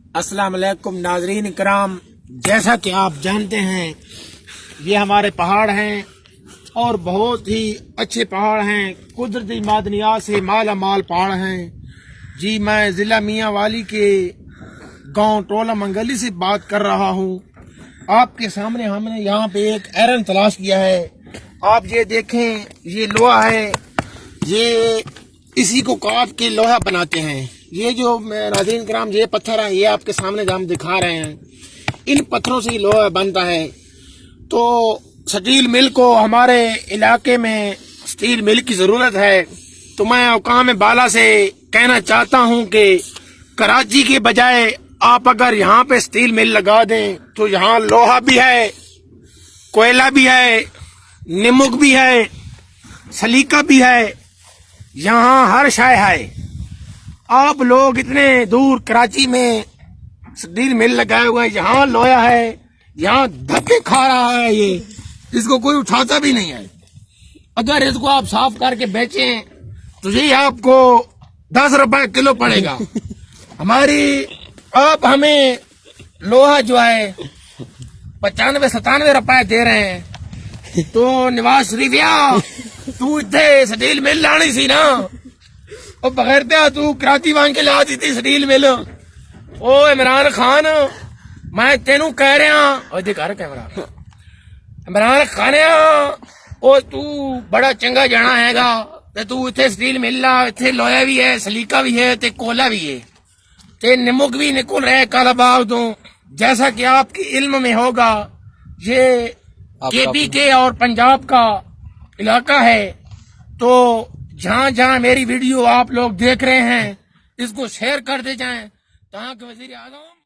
अस्सलाम वालेकुम नाजरीन करام, जैसा कि आप जानते हैं ये हमारे पहाड़ हैं और बहुत ही अच्छे पहाड़ हैं, कुदरती मादनियात से माला माल पहाड़ हैं। जी मैं ज़िला मियाँ वाली के गांव टोला मंगली से बात कर रहा हूँ। आपके सामने हमने यहाँ पे एक आयरन तलाश किया है। आप ये देखें, ये लोहा है, ये इसी को काट के लोहा बनाते हैं। ये जो नाज़रीन करام ये पत्थर है, ये आपके सामने हम दिखा रहे हैं, इन पत्थरों से लोहा बनता है। तो स्टील मिल को हमारे इलाके में स्टील मिल की ज़रूरत है। तो मैं औकाम बाला से कहना चाहता हूँ कि कराची के बजाय आप अगर यहाँ पे स्टील मिल लगा दें तो यहाँ लोहा भी है, कोयला भी है, नमक भी है, सलीका भी है, यहाँ हर शय है। आप लोग इतने दूर कराची में स्टील मिल लगाए हुए हैं, यहाँ लोहा है, यहाँ धक्के खा रहा है, ये इसको कोई उठाता भी नहीं है। अगर इसको आप साफ करके बेचें तो ये आपको 10 रुपए किलो पड़ेगा। हमारी आप हमें लोहा जो है 95-97 रुपए दे रहे हैं। तो नवाज शरीफिया तू इतने स्टील मिल लानी सी ना, और बगैर तू कराची वांग के ला दी थी स्टील मिल। ओ इमरान खान, मैं तेनू कह रहा और दिखा कैमरा, इमरान खान ओ तू बड़ा चंगा जाना हैगा ते तू इथे स्टील मिल ला, इथे लोहा भी है, सलीका भी है, ते कोला भी है, ते नमक भी निकल रहा है काला बाग तो। जैसा कि आपके इल्म में होगा, ये केपी के और पंजाब का इलाका है। तो जहां जहां मेरी वीडियो आप लोग देख रहे हैं, इसको शेयर कर दे जाएं ताकि वजीर आज़म